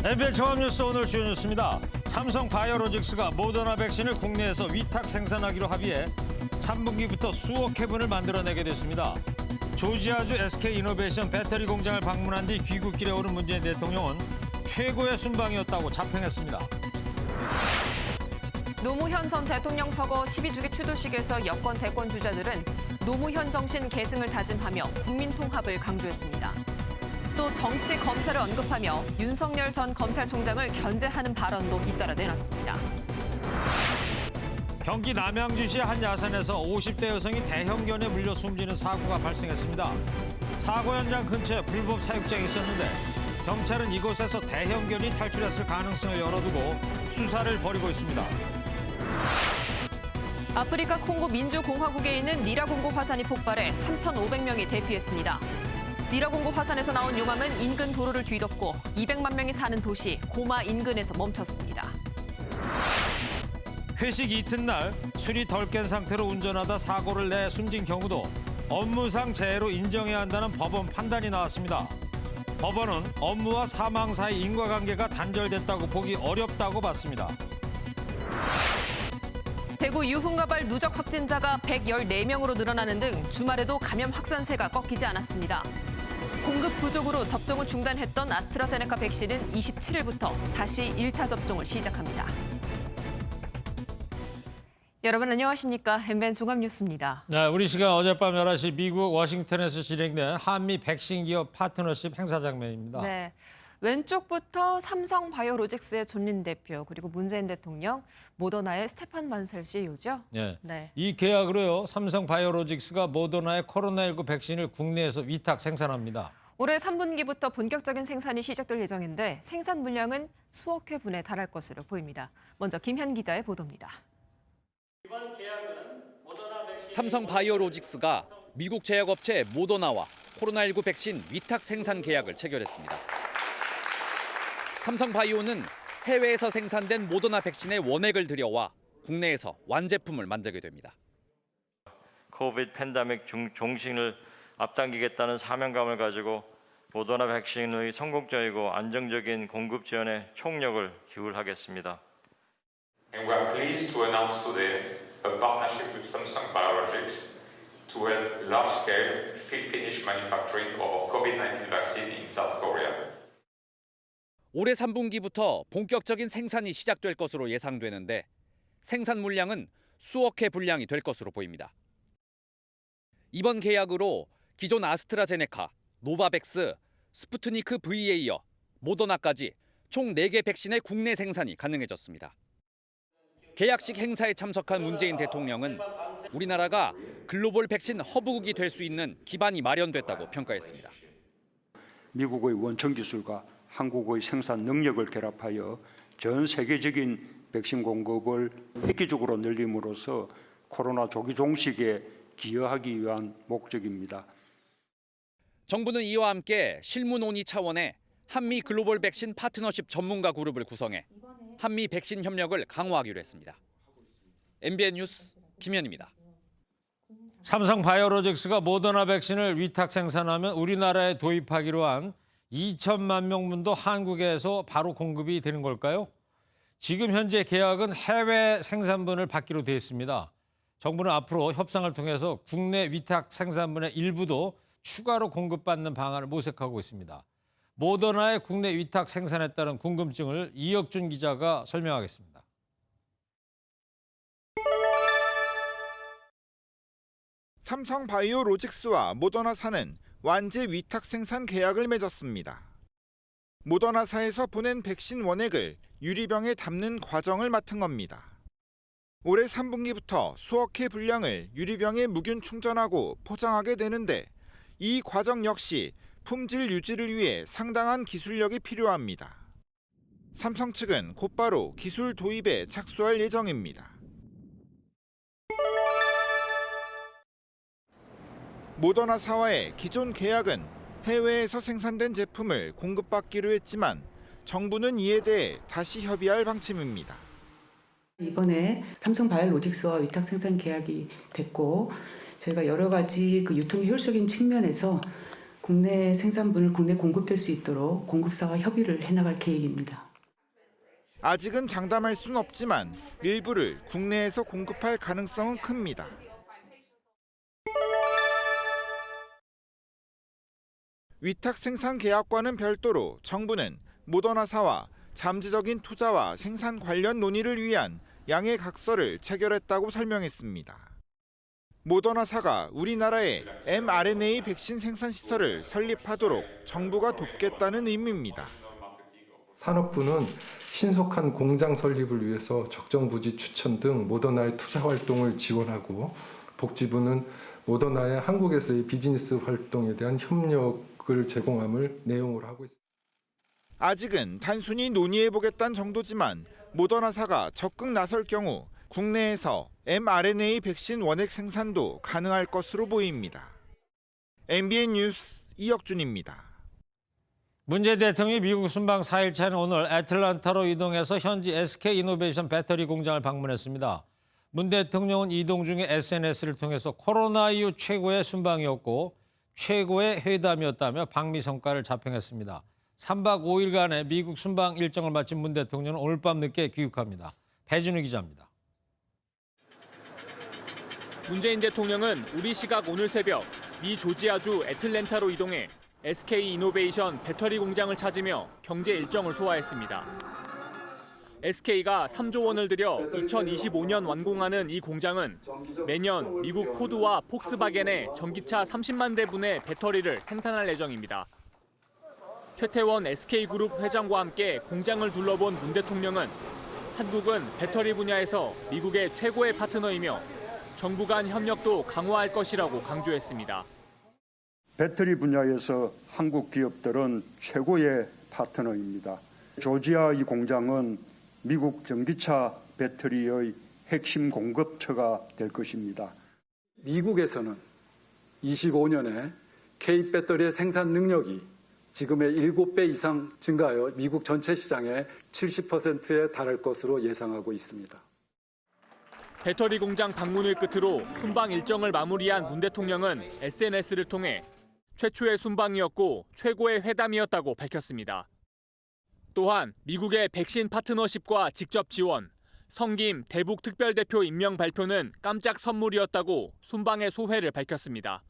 MBN 종합뉴스 오늘 주요 뉴스입니다. 삼성 바이오로직스가 모더나 백신을 국내에서 위탁 생산하기로 합의해 3분기부터 수억 회분을 만들어내게 됐습니다. 조지아주 SK이노베이션 배터리 공장을 방문한 뒤 귀국길에 오른 문재인 대통령은 최고의 순방이었다고 자평했습니다. 노무현 전 대통령 서거 12주기 추도식에서 여권 대권 주자들은 노무현 정신 계승을 다짐하며 국민 통합을 강조했습니다. 또 정치 검찰을 언급하며 윤석열 전 검찰총장을 견제하는 발언도 잇따라 내놨습니다. 경기 남양주시 한 야산에서 50대 여성이 대형견에 물려 숨지는 사고가 발생했습니다. 사고 현장 근처에 불법 사육장이 있었는데 경찰은 이곳에서 대형견이 탈출했을 가능성을 열어두고 수사를 벌이고 있습니다. 아프리카 콩고 민주공화국에 있는 니라공고 화산이 폭발해 3,500명이 대피했습니다. 니라공고 화산에서 나온 용암은 인근 도로를 뒤덮고 200만 명이 사는 도시 고마 인근에서 멈췄습니다. 회식 이튿날 술이 덜 깬 상태로 운전하다 사고를 내 숨진 경우도 업무상 재해로 인정해야 한다는 법원 판단이 나왔습니다. 법원은 업무와 사망 사이 인과관계가 단절됐다고 보기 어렵다고 봤습니다. 대구 유흥가발 누적 확진자가 114명으로 늘어나는 등 주말에도 감염 확산세가 꺾이지 않았습니다. 공급 부족으로 접종을 중단했던 아스트라제네카 백신은 27일부터 다시 1차 접종을 시작합니다. 여러분 안녕하십니까? MBN 종합뉴스입니다. 네, 우리 시간 어젯밤 11시 미국 워싱턴에서 진행된 한미 백신 기업 파트너십 행사 장면입니다. 네, 왼쪽부터 삼성 바이오로직스의 존린 대표 그리고 문재인 대통령, 모더나의 스테판 반셀 CEO죠. 네. 네. 이 계약으로요, 삼성 바이오로직스가 모더나의 코로나19 백신을 국내에서 위탁 생산합니다. 올해 3분기부터 본격적인 생산이 시작될 예정인데 생산 물량은 수억 회분에 달할 것으로 보입니다. 먼저 김현 기자의 보도입니다. 삼성 바이오로직스가 미국 제약업체 모더나와 코로나19 백신 위탁 생산 계약을 체결했습니다. 삼성 바이오는 해외에서 생산된 모더나 백신의 원액을 들여와 국내에서 완제품을 만들게 됩니다. 코비드 팬데믹 종식을 앞당기겠다는 사명감을 가지고 모더나 백신의 성공적이고 안정적인 공급 지원에 총력을 기울하겠습니다. And we are pleased to announce today a partnership with Samsung Biologics to help large-scale fill-finish manufacturing of our COVID-19 vaccine in South Korea. 올해 3분기부터 본격적인 생산이 시작될 것으로 예상되는데 생산 물량은 수억 회 분량이 될 것으로 보입니다. 이번 계약으로 기존 아스트라제네카, 노바백스, 스푸트니크 V에 이어 모더나까지 총 4개 백신의 국내 생산이 가능해졌습니다. 계약식 행사에 참석한 문재인 대통령은 우리나라가 글로벌 백신 허브국이 될 수 있는 기반이 마련됐다고 평가했습니다. 미국의 원천 기술과 한국의 생산 능력을 결합하여 전 세계적인 백신 공급을 획기적으로 늘림으로써 코로나 조기 종식에 기여하기 위한 목적입니다. 정부는 이와 함께 실무 논의 차원의 한미 글로벌 백신 파트너십 전문가 그룹을 구성해 한미 백신 협력을 강화하기로 했습니다. MBN 뉴스 김현입니다. 삼성 바이오로직스가 모더나 백신을 위탁 생산하면 우리나라에 도입하기로 한 2천만 명분도 한국에서 바로 공급이 되는 걸까요? 지금 현재 계약은 해외 생산분을 받기로 되어 있습니다. 정부는 앞으로 협상을 통해서 국내 위탁 생산분의 일부도 추가로 공급받는 방안을 모색하고 있습니다. 모더나의 국내 위탁 생산에 따른 궁금증을 이혁준 기자가 설명하겠습니다. 삼성 바이오로직스와 모더나사는 완제 위탁 생산 계약을 맺었습니다. 모더나사에서 보낸 백신 원액을 유리병에 담는 과정을 맡은 겁니다. 올해 3분기부터 수억 회 분량을 유리병에 무균 충전하고 포장하게 되는데 이 과정 역시 품질 유지를 위해 상당한 기술력이 필요합니다. 삼성 측은 곧바로 기술 도입에 착수할 예정입니다. 모더나사와의 기존 계약은 해외에서 생산된 제품을 공급받기로 했지만 정부는 이에 대해 다시 협의할 방침입니다. 이번에 삼성 바이오로직스와 위탁 생산 계약이 됐고 저희가 여러 가지 그 유통의 효율적인 측면에서 국내 생산분을 국내 공급될 수 있도록 공급사와 협의를 해나갈 계획입니다. 아직은 장담할 수는 없지만 일부를 국내에서 공급할 가능성은 큽니다. 위탁 생산 계약과는 별도로 정부는 모더나사와 잠재적인 투자와 생산 관련 논의를 위한 양해 각서를 체결했다고 설명했습니다. 모더나사가 우리나라에 mRNA 백신 생산 시설을 설립하도록 정부가 돕겠다는 의미입니다. 산업부는 신속한 공장 설립을 위해서 적정 부지 추천 등 모더나의 투자 활동을 지원하고, 복지부는 모더나의 한국에서의 비즈니스 활동에 대한 협력을 제공함을 내용으로 하고 있습니다. 아직은 단순히 논의해보겠다는 정도지만 모더나사가 적극 나설 경우 국내에서 mRNA 백신 원액 생산도 가능할 것으로 보입니다. MBN 뉴스 이혁준입니다. 문재인 대통령이 미국 순방 4일차인 오늘 애틀랜타로 이동해서 현지 SK이노베이션 배터리 공장을 방문했습니다. 문 대통령은 이동 중에 SNS를 통해서 코로나 이후 최고의 순방이었고 최고의 회담이었다며 방미 성과를 자평했습니다. 3박 5일간의 미국 순방 일정을 마친 문 대통령은 오늘 밤 늦게 귀국합니다. 배준우 기자입니다. 문재인 대통령은 우리 시각 오늘 새벽 미 조지아주 애틀랜타로 이동해 SK이노베이션 배터리 공장을 찾으며 경제 일정을 소화했습니다. SK가 3조 원을 들여 2025년 완공하는 이 공장은 매년 미국 포드와 폭스바겐의 전기차 30만 대분의 배터리를 생산할 예정입니다. 최태원 SK그룹 회장과 함께 공장을 둘러본 문 대통령은 한국은 배터리 분야에서 미국의 최고의 파트너이며 정부 간 협력도 강화할 것이라고 강조했습니다. 배터리 분야에서 한국 기업들은 최고의 파트너입니다. 조지아 이 공장은 미국 전기차 배터리의 핵심 공급처가 될 것입니다. 미국에서는 25년에 K 배터리의 생산 능력이 지금의 7배 이상 증가하여 미국 전체 시장의 70%에 달할 것으로 예상하고 있습니다. 배터리 공장 방문을 끝으로 순방 일정을 마무리한 문 대통령은 SNS를 통해 최초의 순방이었고 최고의 회담이었다고 밝혔습니다. 또한 미국의 백신 파트너십과 직접 지원, 성김 대북 특별대표 임명 발표는 깜짝 선물이었다고 순방의 소회를 밝혔습니다.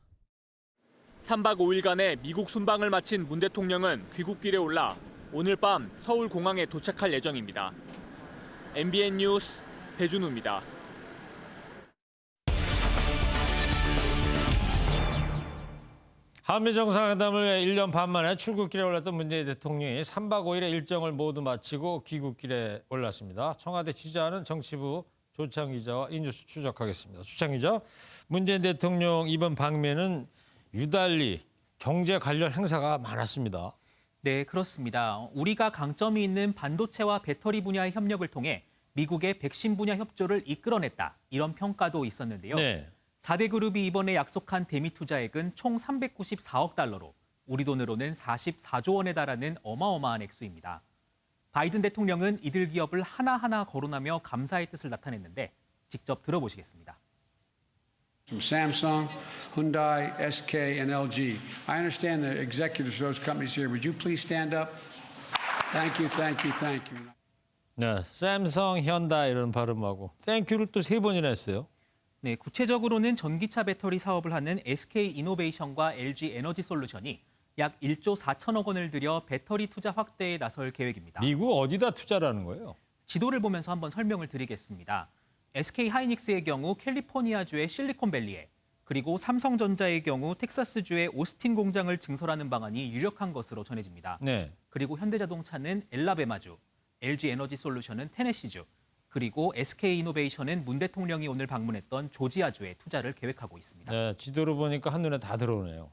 3박 5일간의 미국 순방을 마친 문 대통령은 귀국길에 올라 오늘 밤 서울공항에 도착할 예정입니다. MBN 뉴스 배준우입니다. 한미 정상회담을 위해 1년 반 만에 출국길에 올랐던 문재인 대통령이 3박 5일의 일정을 모두 마치고 귀국길에 올랐습니다. 청와대 취재하는 정치부 조창 기자와 이 뉴스 추적하겠습니다. 조창 기자, 문재인 대통령 이번 방미에는 유달리 경제 관련 행사가 많았습니다. 네, 그렇습니다. 우리가 강점이 있는 반도체와 배터리 분야의 협력을 통해 미국의 백신 분야 협조를 이끌어냈다. 이런 평가도 있었는데요. 네. 4대 그룹이 이번에 약속한 대미 투자액은 총 394억 달러로 우리 돈으로는 44조 원에 달하는 어마어마한 액수입니다. 바이든 대통령은 이들 기업을 하나하나 거론하며 감사의 뜻을 나타냈는데 직접 들어보시겠습니다. From Samsung, Hyundai, SK, and LG. I understand the executives of those companies here. Would you please stand up? Thank you, thank you, thank you. 네, 삼성, 현다 이런 발음하고 땡큐를 또 3번이나 했어요. 네, 구체적으로는 전기차 배터리 사업을 하는 SK이노베이션과 LG 에너지솔루션이 약 1조 4천억 원을 들여 배터리 투자 확대에 나설 계획입니다. 미국 어디다 투자라는 거예요? 지도를 보면서 한번 설명을 드리겠습니다. SK하이닉스의 경우 캘리포니아주의 실리콘밸리에, 그리고 삼성전자의 경우 텍사스주의 오스틴 공장을 증설하는 방안이 유력한 것으로 전해집니다. 네. 그리고 현대자동차는 엘라베마주, LG에너지솔루션은 테네시주, 그리고 SK이노베이션은 문 대통령이 오늘 방문했던 조지아주에 투자를 계획하고 있습니다. 네, 지도를 보니까 한눈에 다 들어오네요.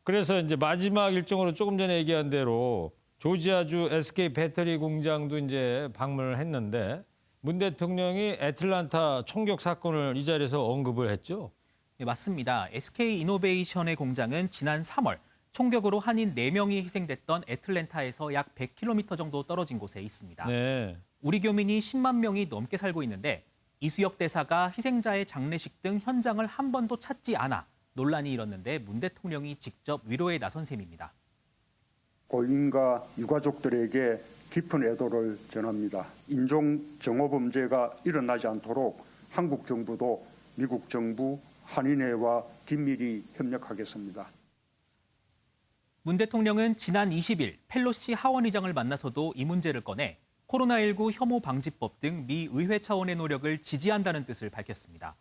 그래서 이제 마지막 일정으로 조금 전에 얘기한 대로 조지아주 SK 배터리 공장도 이제 방문을 했는데 문 대통령이 애틀랜타 총격 사건을 이 자리에서 언급을 했죠. 네, 맞습니다. SK이노베이션의 공장은 지난 3월 총격으로 한인 4명이 희생됐던 애틀랜타에서 약 100km 정도 떨어진 곳에 있습니다. 네. 우리 교민이 10만 명이 넘게 살고 있는데 이수혁 대사가 희생자의 장례식 등 현장을 한 번도 찾지 않아 논란이 일었는데 문 대통령이 직접 위로에 나선 셈입니다. 고인과 유가족들에게 깊은 애도를 전합니다. 인종 정오 범죄가 일어나지 않도록 한국 정부도 미국 정부, 한인회와 긴밀히 협력하겠습니다. 문 대통령은 지난 20일 펠로시 하원의장을 만나서도 이 문제를 꺼내 코로나19 혐오 방지법 등 미 의회 차원의 노력을 지지한다는 뜻을 밝혔습니다.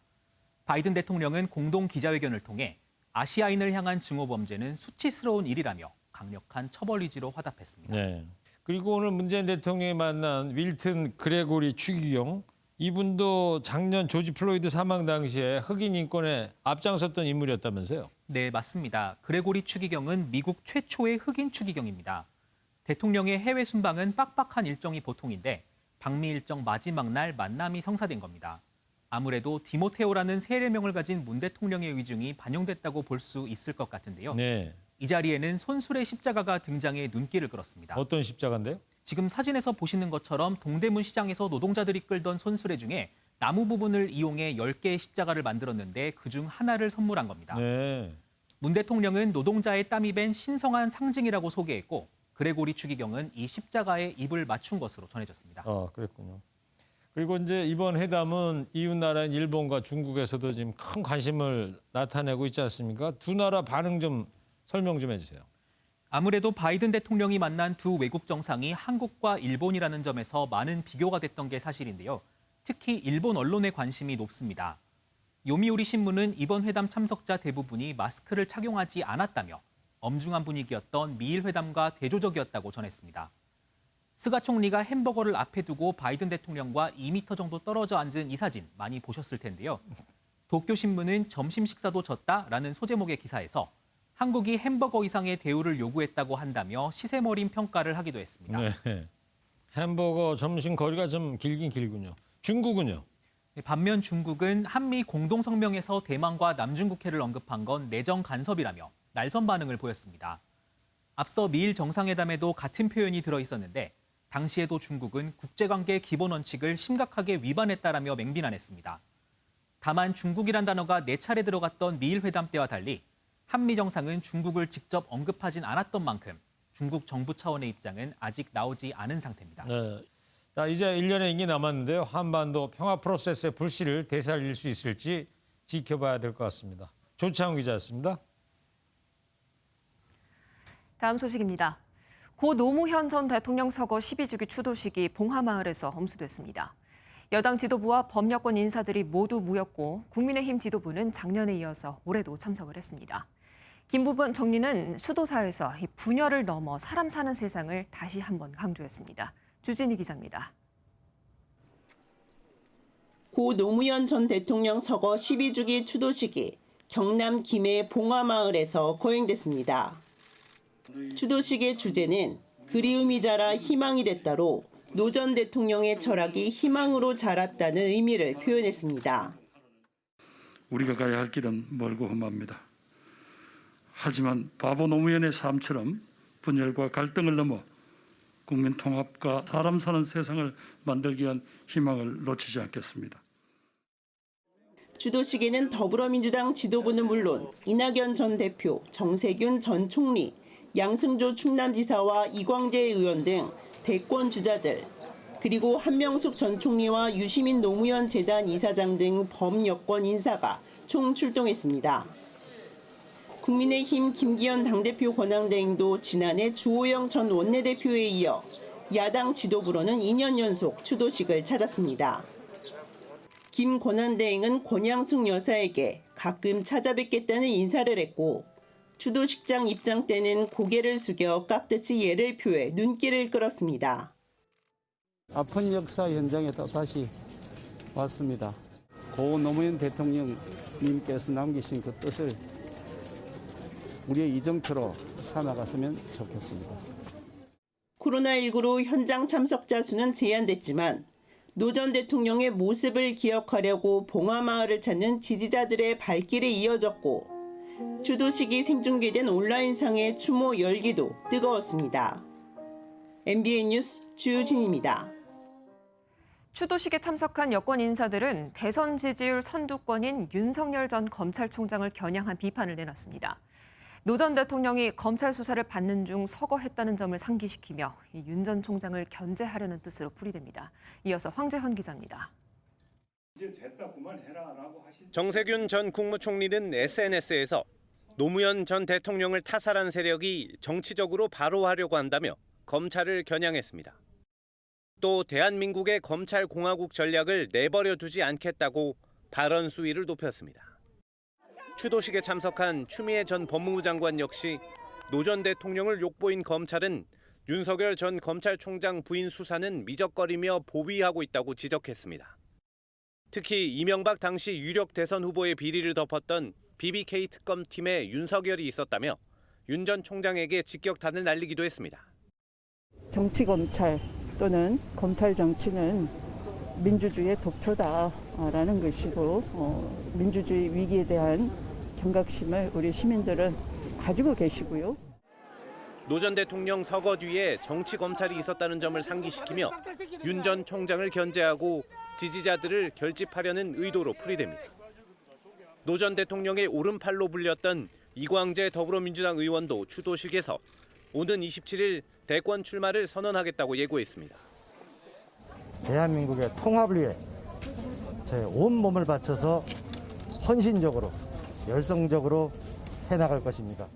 바이든 대통령은 공동 기자회견을 통해 아시아인을 향한 증오 범죄는 수치스러운 일이라며 강력한 처벌 의지로 화답했습니다. 네. 그리고 오늘 문재인 대통령이 만난 윌튼 그레고리 추기경, 이분도 작년 조지 플로이드 사망 당시에 흑인 인권에 앞장섰던 인물이었다면서요? 네, 맞습니다. 그레고리 추기경은 미국 최초의 흑인 추기경입니다. 대통령의 해외 순방은 빡빡한 일정이 보통인데 방미 일정 마지막 날 만남이 성사된 겁니다. 아무래도 디모테오라는 세례명을 가진 문 대통령의 의중이 반영됐다고 볼 수 있을 것 같은데요. 네. 이 자리에는 손수레 십자가가 등장해 눈길을 끌었습니다. 어떤 십자가인데요? 지금 사진에서 보시는 것처럼 동대문 시장에서 노동자들이 끌던 손수레 중에 나무 부분을 이용해 10개의 십자가를 만들었는데 그중 하나를 선물한 겁니다. 네. 문 대통령은 노동자의 땀이 밴 신성한 상징이라고 소개했고 그레고리 추기경은 이 십자가에 입을 맞춘 것으로 전해졌습니다. 그랬군요. 그리고 이제 이번 회담은 이웃 나라인 일본과 중국에서도 지금 큰 관심을 나타내고 있지 않습니까? 두 나라 반응 좀 설명 좀 해주세요. 아무래도 바이든 대통령이 만난 두 외국 정상이 한국과 일본이라는 점에서 많은 비교가 됐던 게 사실인데요. 특히 일본 언론의 관심이 높습니다. 요미우리 신문은 이번 회담 참석자 대부분이 마스크를 착용하지 않았다며 엄중한 분위기였던 미일 회담과 대조적이었다고 전했습니다. 스가 총리가 햄버거를 앞에 두고 바이든 대통령과 2m 정도 떨어져 앉은 이 사진 많이 보셨을 텐데요. 도쿄 신문은 점심 식사도 졌다라는 소제목의 기사에서 한국이 햄버거 이상의 대우를 요구했다고 한다며 시세머린 평가를 하기도 했습니다. 네. 햄버거 점심 거리가 좀 길긴 길군요. 중국은요? 반면 중국은 한미 공동성명에서 대만과 남중국해를 언급한 건 내정 간섭이라며 날선 반응을 보였습니다. 앞서 미일 정상회담에도 같은 표현이 들어있었는데 당시에도 중국은 국제관계 기본 원칙을 심각하게 위반했다라며 맹비난했습니다. 다만 중국이란 단어가 4차례 들어갔던 미일 회담 때와 달리 한미 정상은 중국을 직접 언급하진 않았던 만큼 중국 정부 차원의 입장은 아직 나오지 않은 상태입니다. 네. 자, 이제 1년의 임기 남았는데요. 한반도 평화 프로세스의 불씨를 되살릴 수 있을지 지켜봐야 될 것 같습니다. 조창훈 기자였습니다. 다음 소식입니다. 고 노무현 전 대통령 서거 12주기 추도식이 봉하마을에서 엄수됐습니다. 여당 지도부와 법여권 인사들이 모두 모였고 국민의힘 지도부는 작년에 이어서 올해도 참석을 했습니다. 김부겸 총리는 수도사에서 이 분열을 넘어 사람 사는 세상을 다시 한번 강조했습니다. 주진희 기자입니다. 고 노무현 전 대통령 서거 12주기 추도식이 경남 김해 봉하마을에서 거행됐습니다. 추도식의 주제는 그리움이 자라 희망이 됐다로 노 전 대통령의 철학이 희망으로 자랐다는 의미를 표현했습니다. 우리가 가야 할 길은 멀고 험합니다. 하지만 바보 노무현의 삶처럼 분열과 갈등을 넘어 국민 통합과 사람 사는 세상을 만들기 위한 희망을 놓치지 않겠습니다. 추도식에는 더불어민주당 지도부는 물론 이낙연 전 대표, 정세균 전 총리, 양승조 충남지사와 이광재 의원 등 대권 주자들, 그리고 한명숙 전 총리와 유시민 노무현 재단 이사장 등 범여권 인사가 총 출동했습니다. 국민의힘 김기현 당대표 권한대행도 지난해 주호영 전 원내대표에 이어 야당 지도부로는 2년 연속 추도식을 찾았습니다. 김 권한대행은 권양숙 여사에게 가끔 찾아뵙겠다는 인사를 했고 추도식장 입장 때는 고개를 숙여 깍듯이 예를 표해 눈길을 끌었습니다. 아픈 역사 현장에 또다시 왔습니다. 고 노무현 대통령님께서 남기신 그 뜻을 우리의 이정표로 삼아갔으면 좋겠습니다. 코로나19로 현장 참석자 수는 제한됐지만 노 전 대통령의 모습을 기억하려고 봉하마을을 찾는 지지자들의 발길이 이어졌고 추도식이 생중계된 온라인상의 추모 열기도 뜨거웠습니다. MBN 뉴스 주유진입니다. 추도식에 참석한 여권 인사들은 대선 지지율 선두권인 윤석열 전 검찰총장을 겨냥한 비판을 내놨습니다. 노 전 대통령이 검찰 수사를 받는 중 서거했다는 점을 상기시키며 윤 전 총장을 견제하려는 뜻으로 풀이됩니다. 이어서 황재헌 기자입니다. 정세균 전 국무총리는 SNS에서 노무현 전 대통령을 타살한 세력이 정치적으로 바로하려고 한다며 검찰을 겨냥했습니다. 또 대한민국의 검찰공화국 전략을 내버려 두지 않겠다고 발언 수위를 높였습니다. 추도식에 참석한 추미애 전 법무부 장관 역시 노 전 대통령을 욕보인 검찰은 윤석열 전 검찰총장 부인 수사는 미적거리며 보위하고 있다고 지적했습니다. 특히 이명박 당시 유력 대선 후보의 비리를 덮었던 BBK 특검팀에 윤석열이 있었다며 윤 전 총장에게 직격탄을 날리기도 했습니다. 정치 검찰 또는 검찰 정치는 민주주의의 독초다라는 것이고 민주주의 위기에 대한 경각심을 우리 시민들은 가지고 계시고요. 노 전 대통령 서거 뒤에 정치 검찰이 있었다는 점을 상기시키며 윤 전 총장을 견제하고 지지자들을 결집하려는 의도로 풀이됩니다. 노 전 대통령의 오른팔로 불렸던 이광재 더불어민주당 의원도 추도식에서 오는 27일 대권 출마를 선언하겠다고 예고했습니다. 대한민국의 통합을 위해 제 온몸을 바쳐서 헌신적으로 열성적으로 해나갈 것입니다.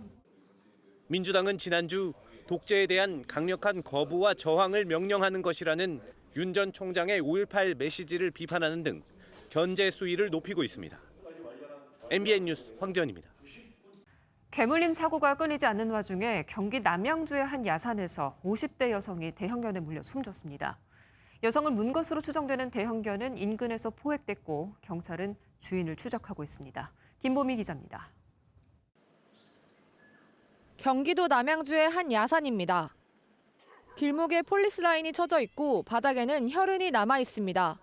민주당은 지난주 독재에 대한 강력한 거부와 저항을 명령하는 것이라는 윤 전 총장의 5.18 메시지를 비판하는 등 견제 수위를 높이고 있습니다. MBN 뉴스 황재헌입니다. 개물림 사고가 끊이지 않는 와중에 경기 남양주의 한 야산에서 50대 여성이 대형견에 물려 숨졌습니다. 여성을 문 것으로 추정되는 대형견은 인근에서 포획됐고 경찰은 주인을 추적하고 있습니다. 김보미 기자입니다. 경기도 남양주의 한 야산입니다. 길목에 폴리스 라인이 쳐져 있고 바닥에는 혈흔이 남아 있습니다.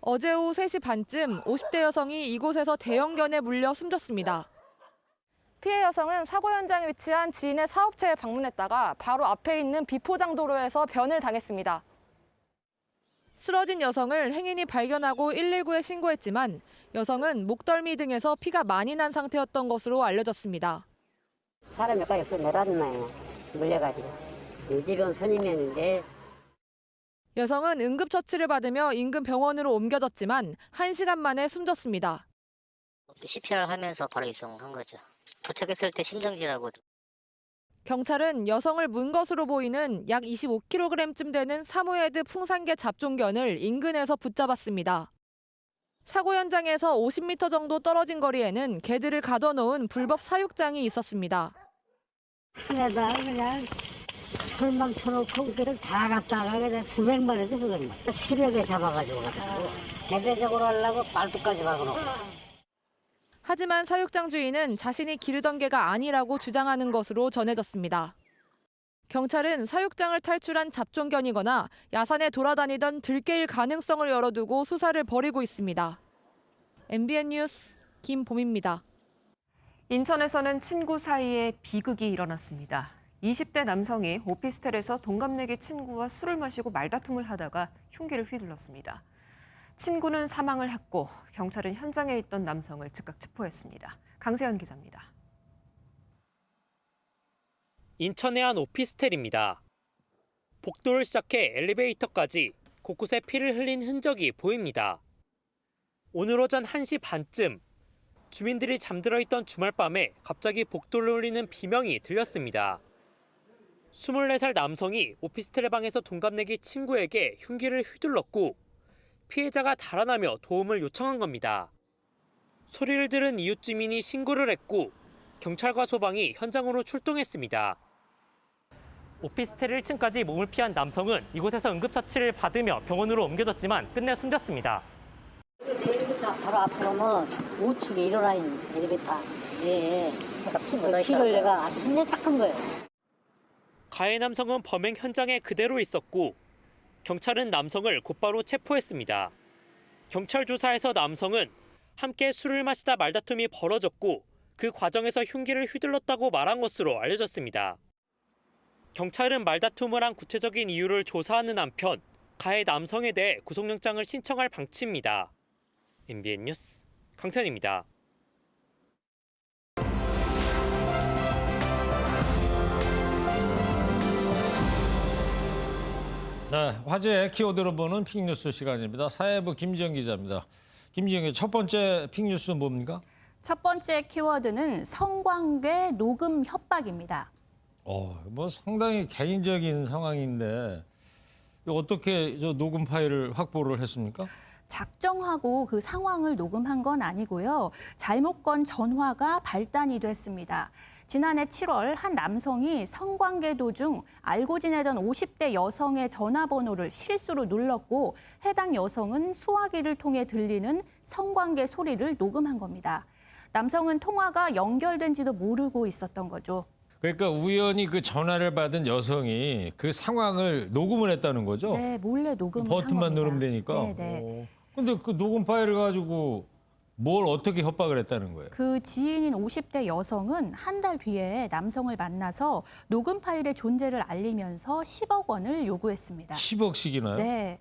어제 오후 3시 반쯤 50대 여성이 이곳에서 대형견에 물려 숨졌습니다. 피해 여성은 사고 현장에 위치한 지인의 사업체에 방문했다가 바로 앞에 있는 비포장 도로에서 변을 당했습니다. 쓰러진 여성을 행인이 발견하고 119에 신고했지만 여성은 목덜미 등에서 피가 많이 난 상태였던 것으로 알려졌습니다. 사람 몇 가지 내려왔나요? 물려가지고. 이 집에 온 손님이었는데. 여성은 응급처치를 받으며 인근 병원으로 옮겨졌지만 1시간 만에 숨졌습니다. CPR 하면서 바로 이송한 거죠. 도착했을 때 심정지라고. 경찰은 여성을 문 것으로 보이는 약 25kg쯤 되는 사모예드 풍산개 잡종견을 인근에서 붙잡았습니다. 사고 현장에서 50m 정도 떨어진 거리에는 개들을 가둬놓은 불법 사육장이 있었습니다. 하나다 그냥 불만 켜놓고 개를 다 갖다가 그냥 수백 마리도 수백 마리. 새벽에 잡아가지고 가지고 대대적으로 하려고 말뚝까지 박아놓고. 하지만 사육장 주인은 자신이 기르던 개가 아니라고 주장하는 것으로 전해졌습니다. 경찰은 사육장을 탈출한 잡종견이거나 야산에 돌아다니던 들개일 가능성을 열어두고 수사를 벌이고 있습니다. MBN 뉴스 김봄입니다. 인천에서는 친구 사이에 비극이 일어났습니다. 20대 남성이 오피스텔에서 동갑내기 친구와 술을 마시고 말다툼을 하다가 흉기를 휘둘렀습니다. 친구는 사망을 했고 경찰은 현장에 있던 남성을 즉각 체포했습니다. 강세현 기자입니다. 인천의 한 오피스텔입니다. 복도를 시작해 엘리베이터까지 곳곳에 피를 흘린 흔적이 보입니다. 오늘 오전 1시 반쯤 주민들이 잠들어 있던 주말밤에 갑자기 복도를 울리는 비명이 들렸습니다. 24살 남성이 오피스텔의 방에서 동갑내기 친구에게 흉기를 휘둘렀고 피해자가 달아나며 도움을 요청한 겁니다. 소리를 들은 이웃 주민이 신고를 했고 경찰과 소방이 현장으로 출동했습니다. 오피스텔 1층까지 몸을 피한 남성은 이곳에서 응급처치를 받으며 병원으로 옮겨졌지만 끝내 숨졌습니다. 엘리베이터 바로 앞으로는 우측에 일어나 있는 엘리베이터. 예. 피를 내가 아침에 닦은 거예요. 가해 남성은 범행 현장에 그대로 있었고 경찰은 남성을 곧바로 체포했습니다. 경찰 조사에서 남성은 함께 술을 마시다 말다툼이 벌어졌고 그 과정에서 흉기를 휘둘렀다고 말한 것으로 알려졌습니다. 경찰은 말다툼을 한 구체적인 이유를 조사하는 한편 가해 남성에 대해 구속영장을 신청할 방침입니다. MBN 뉴스 강찬입니다. 네, 화제의 키워드로 보는 픽뉴스 시간입니다. 사회부 김지영 기자입니다. 김지영 기자, 첫 번째 픽뉴스는 뭡니까? 첫 번째 키워드는 성관계 녹음 협박입니다. 뭐 상당히 개인적인 상황인데 어떻게 저 녹음 파일을 확보를 했습니까? 작정하고 그 상황을 녹음한 건 아니고요. 잘못 건 전화가 발단이 됐습니다. 지난해 7월 한 남성이 성관계 도중 알고 지내던 50대 여성의 전화번호를 실수로 눌렀고 해당 여성은 수화기를 통해 들리는 성관계 소리를 녹음한 겁니다. 남성은 통화가 연결된지도 모르고 있었던 거죠. 그러니까 우연히 그 전화를 받은 여성이 그 상황을 녹음을 했다는 거죠? 네, 몰래 녹음을 한 겁니다. 버튼만 누르면 되니까? 네. 근데 그 녹음 파일을 가지고 뭘 어떻게 협박을 했다는 거예요? 그 지인인 50대 여성은 한 달 뒤에 남성을 만나서 녹음 파일의 존재를 알리면서 10억 원을 요구했습니다. 10억씩이나요? 네.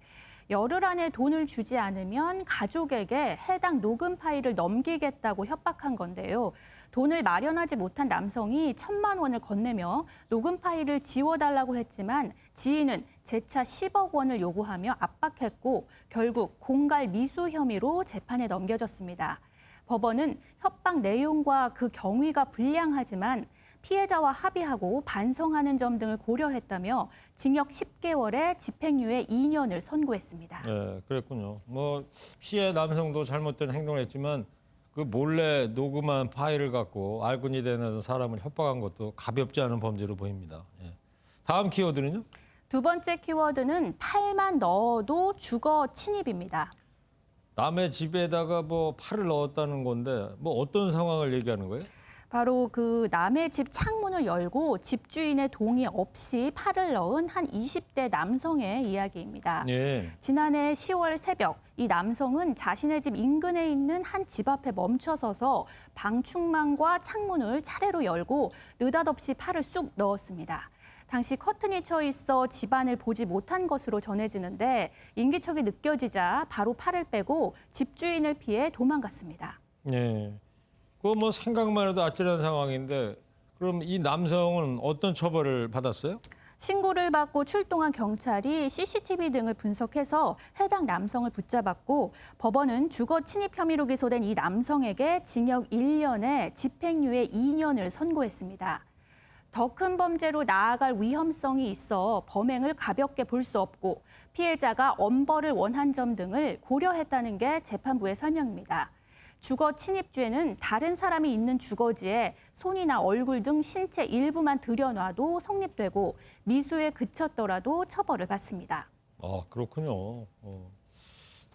열흘 안에 돈을 주지 않으면 가족에게 해당 녹음 파일을 넘기겠다고 협박한 건데요. 돈을 마련하지 못한 남성이 1,000만 원을 건네며 녹음 파일을 지워달라고 했지만 지인은 재차 10억 원을 요구하며 압박했고 결국 공갈 미수 혐의로 재판에 넘겨졌습니다. 법원은 협박 내용과 그 경위가 불량하지만 피해자와 합의하고 반성하는 점 등을 고려했다며 징역 10개월에 집행유예 2년을 선고했습니다. 네, 그랬군요. 뭐 피해 남성도 잘못된 행동을 했지만 그 몰래 녹음한 파일을 갖고 알고니 되는 사람을 협박한 것도 가볍지 않은 범죄로 보입니다. 예. 다음 키워드는요? 두 번째 키워드는 팔만 넣어도 주거 침입입니다. 남의 집에다가 뭐 팔을 넣었다는 건데 뭐 어떤 상황을 얘기하는 거예요? 바로 그 남의 집 창문을 열고 집주인의 동의 없이 팔을 넣은 한 20대 남성의 이야기입니다. 예. 지난해 10월 새벽 이 남성은 자신의 집 인근에 있는 한 집 앞에 멈춰서서 방충망과 창문을 차례로 열고 느닷없이 팔을 쑥 넣었습니다. 당시 커튼이 쳐 있어 집안을 보지 못한 것으로 전해지는데 인기척이 느껴지자 바로 팔을 빼고 집주인을 피해 도망갔습니다. 네. 그거 뭐 생각만 해도 아찔한 상황인데 그럼 이 남성은 어떤 처벌을 받았어요? 신고를 받고 출동한 경찰이 CCTV 등을 분석해서 해당 남성을 붙잡았고 법원은 주거 침입 혐의로 기소된 이 남성에게 징역 1년에 집행유예 2년을 선고했습니다. 더 큰 범죄로 나아갈 위험성이 있어 범행을 가볍게 볼 수 없고 피해자가 엄벌을 원한 점 등을 고려했다는 게 재판부의 설명입니다. 주거 침입죄는 다른 사람이 있는 주거지에 손이나 얼굴 등 신체 일부만 들여놔도 성립되고 미수에 그쳤더라도 처벌을 받습니다. 그렇군요.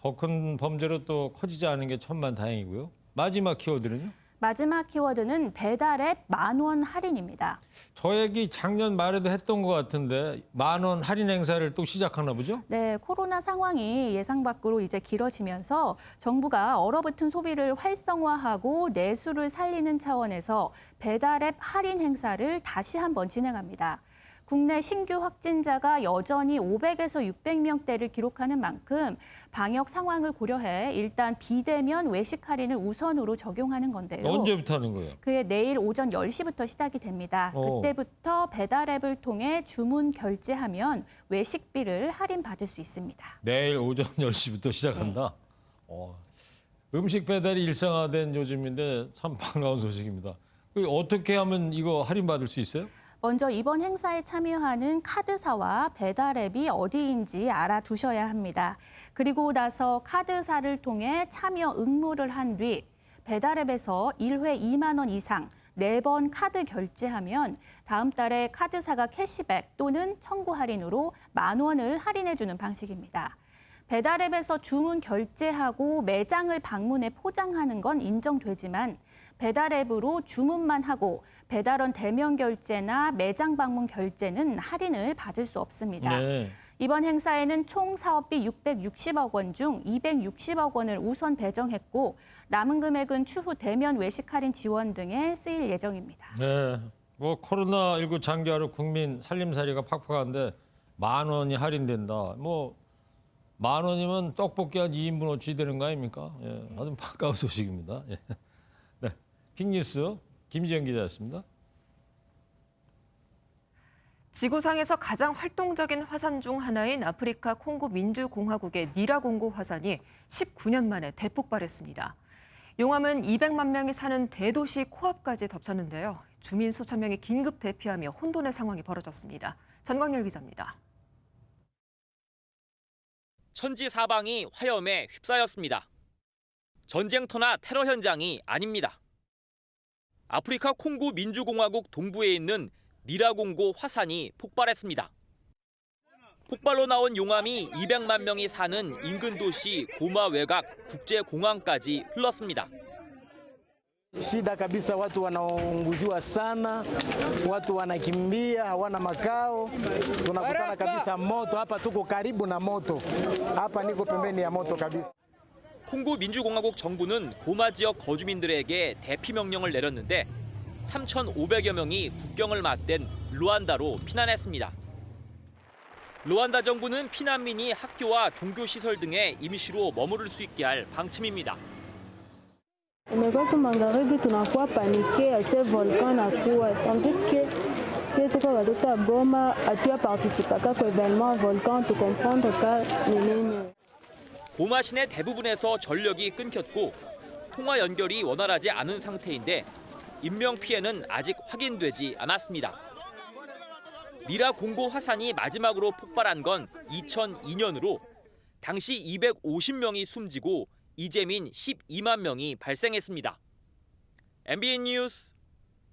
더 큰 범죄로 또 커지지 않은 게 천만다행이고요. 마지막 키워드는요? 마지막 키워드는 배달앱 10,000원 할인입니다. 저 얘기 작년 말에도 했던 것 같은데 10,000원 할인 행사를 또 시작하나 보죠? 네, 코로나 상황이 예상 밖으로 이제 길어지면서 정부가 얼어붙은 소비를 활성화하고 내수를 살리는 차원에서 배달앱 할인 행사를 다시 한번 진행합니다. 국내 신규 확진자가 여전히 500에서 600명대를 기록하는 만큼 방역 상황을 고려해 일단 비대면 외식 할인을 우선으로 적용하는 건데요. 언제부터 하는 거예요? 그게 내일 오전 10시부터 시작이 됩니다. 그때부터 배달앱을 통해 주문 결제하면 외식비를 할인받을 수 있습니다. 내일 오전 10시부터 시작한다? 음식 배달이 일상화된 요즘인데 참 반가운 소식입니다. 어떻게 하면 이거 할인받을 수 있어요? 먼저 이번 행사에 참여하는 카드사와 배달앱이 어디인지 알아두셔야 합니다. 그리고 나서 카드사를 통해 참여 응모를 한 뒤 배달앱에서 1회 2만 원 이상 4번 카드 결제하면 다음 달에 카드사가 캐시백 또는 청구 할인으로 10,000원을 할인해주는 방식입니다. 배달앱에서 주문 결제하고 매장을 방문해 포장하는 건 인정되지만 배달앱으로 주문만 하고 배달원 대면 결제나 매장 방문 결제는 할인을 받을 수 없습니다. 네. 이번 행사에는 총 사업비 660억 원 중 260억 원을 우선 배정했고 남은 금액은 추후 대면 외식 할인 지원 등에 쓰일 예정입니다. 네, 뭐 코로나19 장기화로 국민 살림살이가 팍팍한데 10,000원이 할인된다. 뭐 10,000원이면 떡볶이 한 2인분어치 되는 거 아닙니까? 예, 아주 반가운 소식입니다. 예. 네, 빅뉴스 김지영 기자였습니다. 지구상에서 가장 활동적인 화산 중 하나인 아프리카 콩고 민주공화국의 니라공고 화산이 19년 만에 대폭발했습니다. 용암은 200만 명이 사는 대도시 코앞까지 덮쳤는데요. 주민 수천 명이 긴급 대피하며 혼돈의 상황이 벌어졌습니다. 전광열 기자입니다. 천지 사방이 화염에 휩싸였습니다. 전쟁터나 테러 현장이 아닙니다. 아프리카 콩고 민주공화국 동부에 있는 니라공고 화산이 폭발했습니다. 폭발로 나온 용암이 200만 명이 사는 인근 도시 고마 외곽 국제공항까지 흘렀습니다. Shida kabisa, watu wanaunguziwa sana, watu wanakimbia, hawana makao. Tunakutana kabisa moto hapa, tuko karibu na moto. Hapa niko pembeni ya moto kabisa. 콩고 민주공화국 정부는 고마 지역 거주민들에게 대피 명령을 내렸는데 3,500여 명이 국경을 맞댄 루안다로 피난했습니다. 루안다 정부는 피난민이 학교와 종교시설 등에 임시로 머무를 수 있게 할 방침입니다. Imekuwa tu magharibi tunakuwa panike ase volcan nakuwa tandis que c'est tuko watoto wa Goma atuya participaka kwa événement volcan tu comprendre ka ni nini. 고마 시내 대부분에서 전력이 끊겼고 통화 연결이 원활하지 않은 상태인데 인명 피해는 아직 확인되지 않았습니다. 니라공고 화산이 마지막으로 폭발한 건 2002년으로 당시 250명이 숨지고 이재민 12만 명이 발생했습니다. MBN 뉴스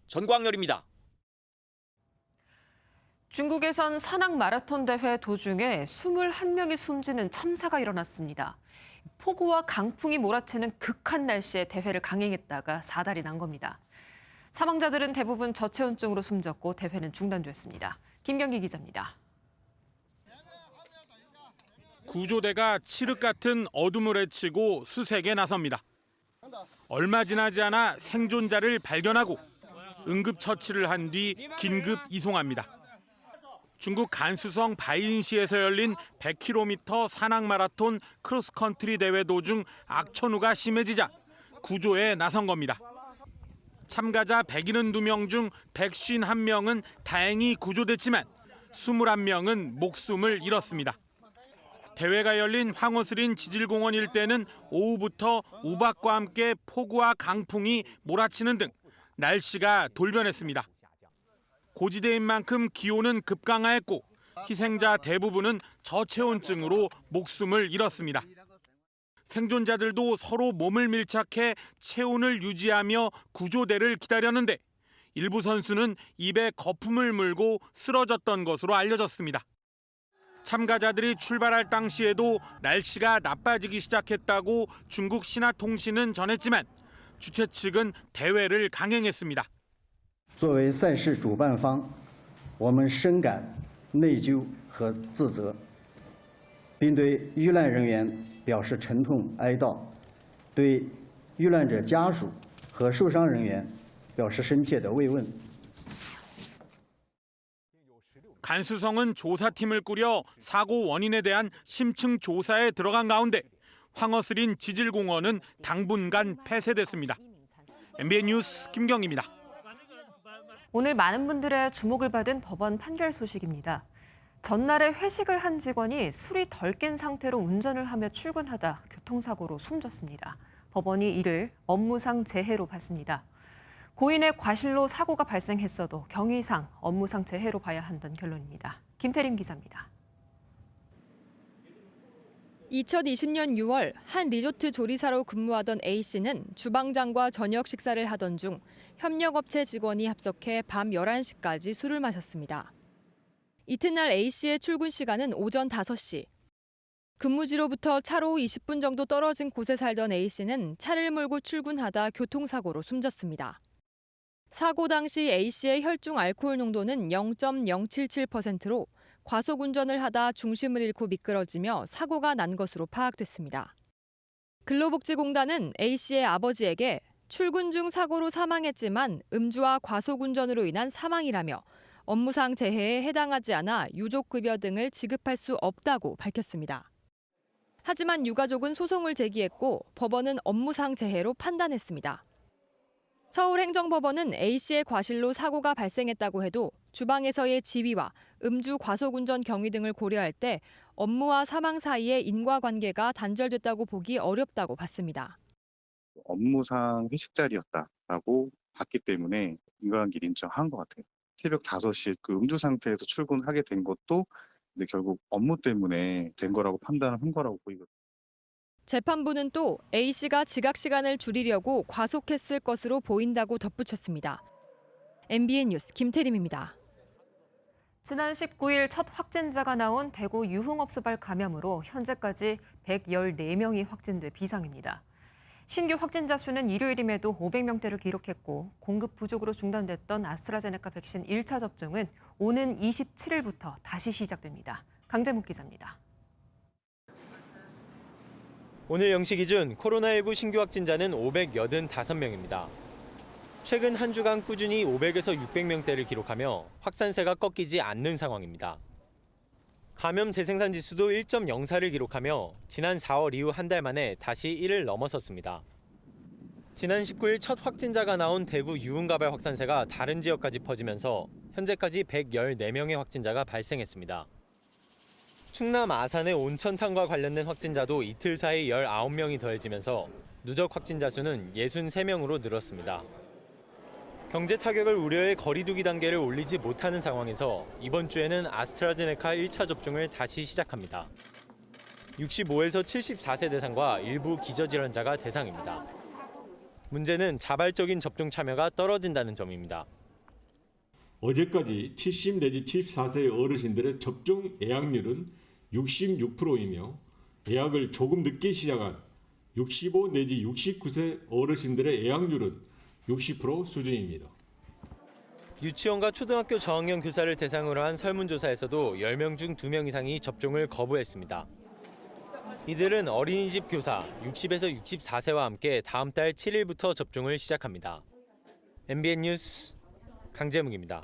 전광열입니다. 중국에선 산악 마라톤 대회 도중에 21명이 숨지는 참사가 일어났습니다. 폭우와 강풍이 몰아치는 극한 날씨에 대회를 강행했다가 사달이 난 겁니다. 사망자들은 대부분 저체온증으로 숨졌고 대회는 중단됐습니다. 김경기 기자입니다. 구조대가 칠흑 같은 어둠을 헤치고 수색에 나섭니다. 얼마 지나지 않아 생존자를 발견하고 응급처치를 한 뒤 긴급 이송합니다. 중국 간수성 바이린시에서 열린 100km 산악 마라톤 크로스컨트리 대회 도중 악천후가 심해지자 구조에 나선 겁니다. 참가자 172명 중 151명은 다행히 구조됐지만 21명은 목숨을 잃었습니다. 대회가 열린 황허스린 지질공원 일대는 오후부터 우박과 함께 폭우와 강풍이 몰아치는 등 날씨가 돌변했습니다. 고지대인 만큼 기온은 급강하했고 희생자 대부분은 저체온증으로 목숨을 잃었습니다. 생존자들도 서로 몸을 밀착해 체온을 유지하며 구조대를 기다렸는데 일부 선수는 입에 거품을 물고 쓰러졌던 것으로 알려졌습니다. 참가자들이 출발할 당시에도 날씨가 나빠지기 시작했다고 중국 신화통신은 전했지만 주최 측은 대회를 강행했습니다. 作为赛事主办方，我们深感内疚和自责，并对遇难人员表示沉痛哀悼，对遇难者家属和受伤人员表示深切的慰问。 간수성은 조사팀을 꾸려 사고 원인에 대한 심층 조사에 들어간 가운데 황허스린 지질공원은 당분간 폐쇄됐습니다. MBN 뉴스 김경입니다. 오늘 많은 분들의 주목을 받은 법원 판결 소식입니다. 전날에 회식을 한 직원이 술이 덜 깬 상태로 운전을 하며 출근하다 교통사고로 숨졌습니다. 법원이 이를 업무상 재해로 봤습니다. 고인의 과실로 사고가 발생했어도 경위상 업무상 재해로 봐야 한다는 결론입니다. 김태림 기자입니다. 2020년 6월 한 리조트 조리사로 근무하던 A씨는 주방장과 저녁 식사를 하던 중 협력업체 직원이 합석해 밤 11시까지 술을 마셨습니다. 이튿날 A씨의 출근 시간은 오전 5시. 근무지로부터 차로 20분 정도 떨어진 곳에 살던 A씨는 차를 몰고 출근하다 교통사고로 숨졌습니다. 사고 당시 A씨의 혈중 알코올 농도는 0.077%로 과속 운전을 하다 중심을 잃고 미끄러지며 사고가 난 것으로 파악됐습니다. 근로복지공단은 A씨의 아버지에게 출근 중 사고로 사망했지만 음주와 과속 운전으로 인한 사망이라며 업무상 재해에 해당하지 않아 유족급여 등을 지급할 수 없다고 밝혔습니다. 하지만 유가족은 소송을 제기했고 법원은 업무상 재해로 판단했습니다. 서울행정법원은 A씨의 과실로 사고가 발생했다고 해도 주방에서의 지휘와 음주 과속운전 경위 등을 고려할 때 업무와 사망 사이의 인과관계가 단절됐다고 보기 어렵다고 봤습니다. 업무상 회식 자리였다라고 봤기 때문에 인과관계를 인정한 것 같아요. 새벽 5시에 그 음주 상태에서 출근하게 된 것도 근데 결국 업무 때문에 된 거라고 판단을 한 거라고 보이거든요. 재판부는 또 A씨가 지각 시간을 줄이려고 과속했을 것으로 보인다고 덧붙였습니다. MBN 뉴스 김태림입니다. 지난 19일 첫 확진자가 나온 대구 유흥업소발 감염으로 현재까지 114명이 확진돼 비상입니다. 신규 확진자 수는 일요일임에도 500명대를 기록했고 공급 부족으로 중단됐던 아스트라제네카 백신 1차 접종은 오는 27일부터 다시 시작됩니다. 강재묵 기자입니다. 오늘 0시 기준 코로나19 신규 확진자는 585명입니다. 최근 한 주간 꾸준히 500에서 600명대를 기록하며 확산세가 꺾이지 않는 상황입니다. 감염 재생산 지수도 1.04를 기록하며 지난 4월 이후 한 달 만에 다시 1을 넘어섰습니다. 지난 19일 첫 확진자가 나온 대구 유흥가발 확산세가 다른 지역까지 퍼지면서 현재까지 114명의 확진자가 발생했습니다. 충남 아산의 온천탕과 관련된 확진자도 이틀 사이 19명이 더해지면서 누적 확진자 수는 63명으로 늘었습니다. 경제 타격을 우려해 거리 두기 단계를 올리지 못하는 상황에서 이번 주에는 아스트라제네카 1차 접종을 다시 시작합니다. 65에서 74세 대상과 일부 기저질환자가 대상입니다. 문제는 자발적인 접종 참여가 떨어진다는 점입니다. 어제까지 70 내지 74세 어르신들의 접종 예약률은 66%이며 예약을 조금 늦게 시작한 65 내지 69세 어르신들의 예약률은 60% 수준입니다. 유치원과 초등학교 저학년 교사를 대상으로 한 설문조사에서도 10명 중 2명 이상이 접종을 거부했습니다. 이들은 어린이집 교사 60에서 64세와 함께 다음 달 7일부터 접종을 시작합니다. MBN 뉴스 강재묵입니다.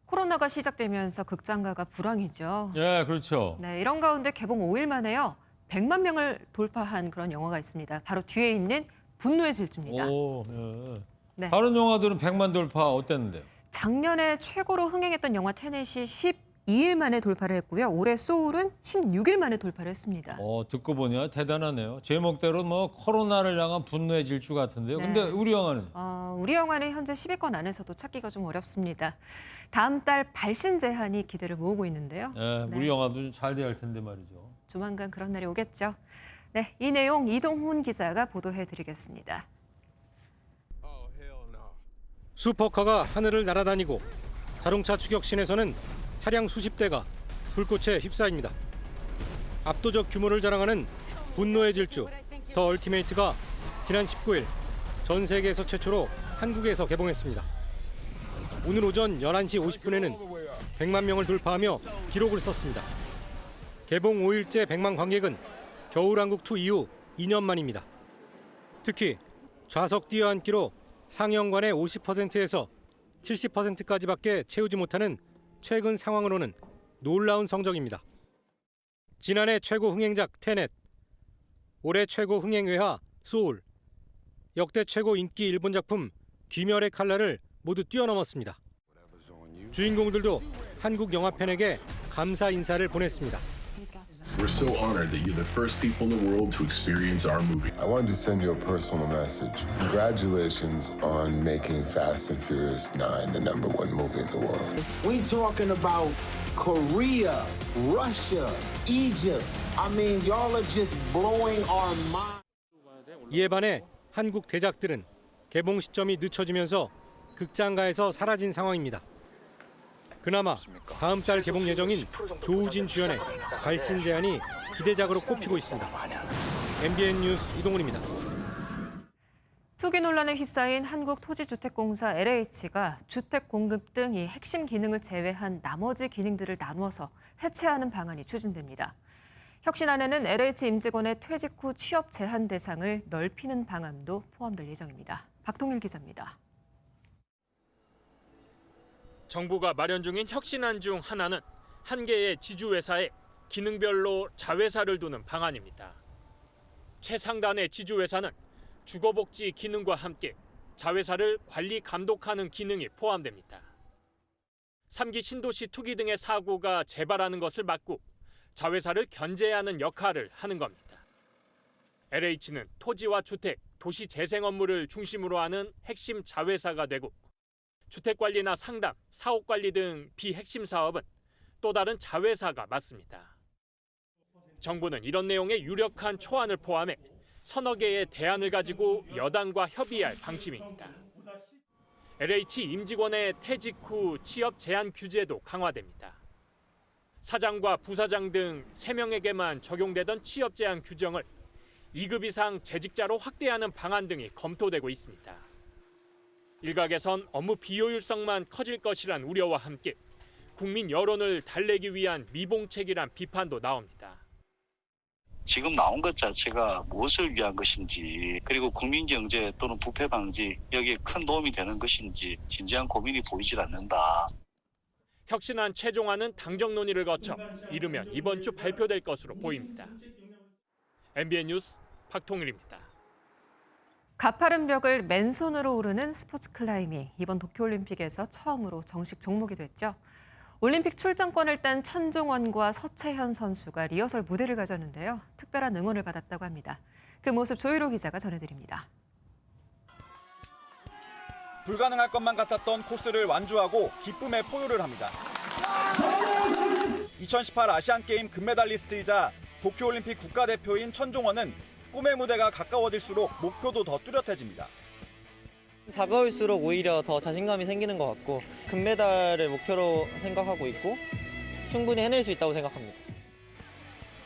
코로나가 시작되면서 극장가가 불황이죠. 예, 그렇죠. 네, 이런 가운데 개봉 5일 만에요. 100만 명을 돌파한 그런 영화가 있습니다. 바로 뒤에 있는 분노의 질주입니다. 오, 예. 네. 다른 영화들은 100만 돌파 어땠는데요? 작년에 최고로 흥행했던 영화 테넷이 12일 만에 돌파를 했고요. 올해 소울은 16일 만에 돌파를 했습니다. 듣고 보니 대단하네요. 제목대로 뭐 코로나를 향한 분노의 질주 같은데요. 네. 근데 우리 영화는? 우리 영화는 현재 10위권 안에서도 찾기가 좀 어렵습니다. 다음 달 발신 제한이 기대를 모으고 있는데요. 네, 우리 영화도 잘 돼야 할 텐데 말이죠. 조만간 그런 날이 오겠죠. 네, 이 내용 이동훈 기자가 보도해드리겠습니다. 슈퍼카가 하늘을 날아다니고 자동차 추격신에서는 차량 수십 대가 불꽃에 휩싸입니다. 압도적 규모를 자랑하는 분노의 질주 더 얼티메이트가 지난 19일 전 세계에서 최초로 한국에서 개봉했습니다. 오늘 오전 11시 50분에는 100만 명을 돌파하며 기록을 썼습니다. 개봉 5일째 100만 관객은 겨울왕국2 이후 2년 만입니다. 특히 좌석 뛰어앉기로 상영관의 50%에서 70%까지밖에 채우지 못하는 최근 상황으로는 놀라운 성적입니다. 지난해 최고 흥행작 테넷, 올해 최고 흥행외화 소울, 역대 최고 인기 일본 작품 귀멸의 칼날을 모두 뛰어넘었습니다. 주인공들도 한국 영화 팬에게 감사 인사를 보냈습니다. We're so honored that you're the first people in the world to experience our movie. I wanted to send you a personal message. Congratulations on making Fast and Furious 9 the #1 movie in the world. We talking about Korea, Russia, Egypt. I mean, y'all are just blowing our mind. 이에 반해 한국 대작들은 개봉 시점이 늦춰지면서 극장가에서 사라진 상황입니다. 그나마 다음 달 개봉 예정인 조우진 주연의 발신 제한이 기대작으로 꼽히고 있습니다. MBN 뉴스 이동훈입니다. 투기 논란에 휩싸인 한국토지주택공사 LH가 주택 공급 등 이 핵심 기능을 제외한 나머지 기능들을 나누어서 해체하는 방안이 추진됩니다. 혁신안에는 LH 임직원의 퇴직 후 취업 제한 대상을 넓히는 방안도 포함될 예정입니다. 박통일 기자입니다. 정부가 마련 중인 혁신안 중 하나는 한 개의 지주회사에 기능별로 자회사를 두는 방안입니다. 최상단의 지주회사는 주거복지 기능과 함께 자회사를 관리 감독하는 기능이 포함됩니다. 3기 신도시 투기 등의 사고가 재발하는 것을 막고 자회사를 견제하는 역할을 하는 겁니다. LH는 토지와 주택, 도시 재생 업무를 중심으로 하는 핵심 자회사가 되고 주택관리나 상담, 사업관리 등 비핵심 사업은 또 다른 자회사가 맡습니다. 정부는 이런 내용의 유력한 초안을 포함해 서너 개의 대안을 가지고 여당과 협의할 방침입니다. LH 임직원의 퇴직 후 취업 제한 규제도 강화됩니다. 사장과 부사장 등 3명에게만 적용되던 취업 제한 규정을 2급 이상 재직자로 확대하는 방안 등이 검토되고 있습니다. 일각에선 업무 비효율성만 커질 것이란 우려와 함께 국민 여론을 달래기 위한 미봉책이란 비판도 나옵니다. 지금 나온 것 자체가 무엇을 위한 것인지, 그리고 국민 경제 또는 부패 방지 여기에 큰 도움이 되는 것인지 진지한 고민이 보이질 않는다. 혁신안 최종안은 당정 논의를 거쳐 이르면 이번 주 발표될 것으로 보입니다. MBN 뉴스 박통일입니다. 가파른 벽을 맨손으로 오르는 스포츠 클라이밍. 이번 도쿄올림픽에서 처음으로 정식 종목이 됐죠. 올림픽 출전권을 딴 천종원과 서채현 선수가 리허설 무대를 가졌는데요. 특별한 응원을 받았다고 합니다. 그 모습 조유로 기자가 전해드립니다. 불가능할 것만 같았던 코스를 완주하고 기쁨의 포효를 합니다. 2018 아시안게임 금메달리스트이자 도쿄올림픽 국가대표인 천종원은 꿈의 무대가 가까워질수록 목표도 더 뚜렷해집니다. 다가올수록 오히려 더 자신감이 생기는 것 같고 금메달을 목표로 생각하고 있고 충분히 해낼 수 있다고 생각합니다.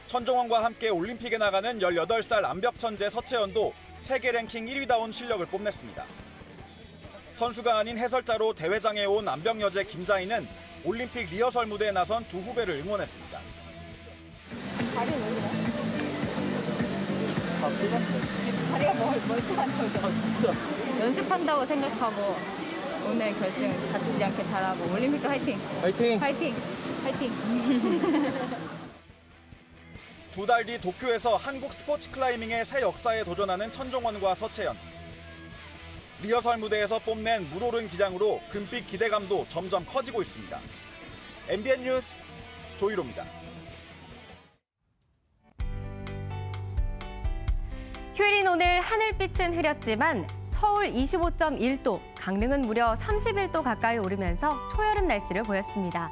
천종원과 함께 올림픽에 나가는 18살 암벽천재 서채연도 세계 랭킹 1위다운 실력을 뽐냈습니다. 선수가 아닌 해설자로 대회장에 온 암벽여제 김자희는 올림픽 리허설 무대에 나선 두 후배를 응원했습니다. 다리가 멀쩡한척이야. 연습한다고 생각하고 오늘 결승 다치지 않게 잘하고 올림픽도 화이팅! 화이팅! 화이팅! 화이팅! 두 달 뒤 도쿄에서 한국 스포츠 클라이밍의 새 역사에 도전하는 천종원과 서채연. 리허설 무대에서 뽐낸 물오른 기량으로 금빛 기대감도 점점 커지고 있습니다. MBN 뉴스 조이로입니다. 휴일인 오늘 하늘빛은 흐렸지만 서울 25.1도, 강릉은 무려 31도 가까이 오르면서 초여름 날씨를 보였습니다.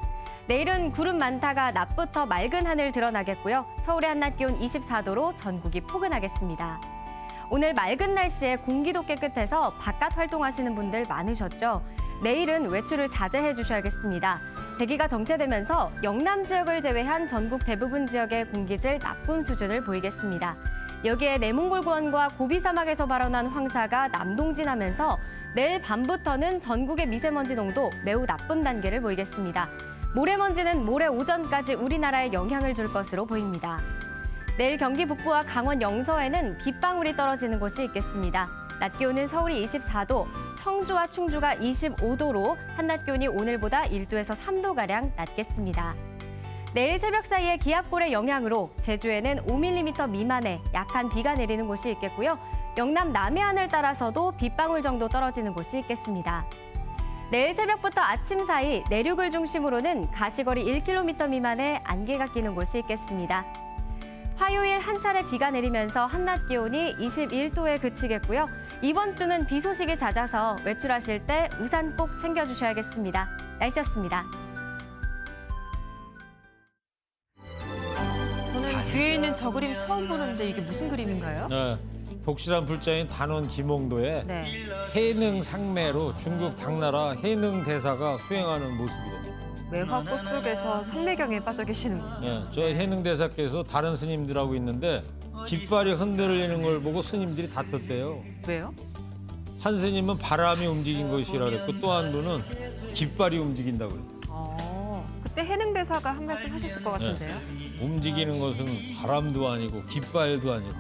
내일은 구름 많다가 낮부터 맑은 하늘 드러나겠고요. 서울의 한낮 기온 24도로 전국이 포근하겠습니다. 오늘 맑은 날씨에 공기도 깨끗해서 바깥 활동하시는 분들 많으셨죠? 내일은 외출을 자제해 주셔야겠습니다. 대기가 정체되면서 영남 지역을 제외한 전국 대부분 지역의 공기질 나쁨 수준을 보이겠습니다. 여기에 내몽골고원과 고비 사막에서 발원한 황사가 남동진하면서 내일 밤부터는 전국의 미세먼지 농도 매우 나쁨 단계를 보이겠습니다. 모래먼지는 모레 오전까지 우리나라에 영향을 줄 것으로 보입니다. 내일 경기 북부와 강원 영서에는 빗방울이 떨어지는 곳이 있겠습니다. 낮 기온은 서울이 24도, 청주와 충주가 25도로 한낮 기온이 오늘보다 1도에서 3도가량 낮겠습니다. 내일 새벽 사이에 기압골의 영향으로 제주에는 5mm 미만의 약한 비가 내리는 곳이 있겠고요. 영남 남해안을 따라서도 빗방울 정도 떨어지는 곳이 있겠습니다. 내일 새벽부터 아침 사이 내륙을 중심으로는 가시거리 1km 미만의 안개가 끼는 곳이 있겠습니다. 화요일 한 차례 비가 내리면서 한낮 기온이 21도에 그치겠고요. 이번 주는 비 소식이 잦아서 외출하실 때 우산 꼭 챙겨주셔야겠습니다. 날씨였습니다. 저는 뒤에 있는 저 그림 처음 보는데 이게 무슨 그림인가요? 네, 독실한 불자인 단원 김홍도의 네. 해능 상매로 중국 당나라 해능 대사가 수행하는 모습이래요. 외화꽃 속에서 상매경에 빠져 계시는군요. 네, 저 해능 대사께서 다른 스님들하고 있는데 깃발이 흔들리는 걸 보고 스님들이 다퉜대요. 왜요? 한 스님은 바람이 움직인 것이라 그랬고 또 한 분은 깃발이 움직인다고 그랬어요. 그때 해능대사가 한 말씀 하셨을 것 같은데요. 움직이는 것은 바람도 아니고 깃발도 아니고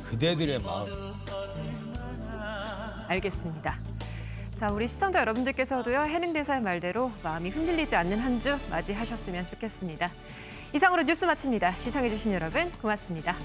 그대들의 마음. 알겠습니다. 자, 자, 우리 시청자 여러분들께서도요, 해능대사의 말대로 마음이 흔들리지 않는 한 주 맞이하셨으면 좋겠습니다. 이상으로 뉴스 마칩니다. 시청해주신 여러분 고맙습니다.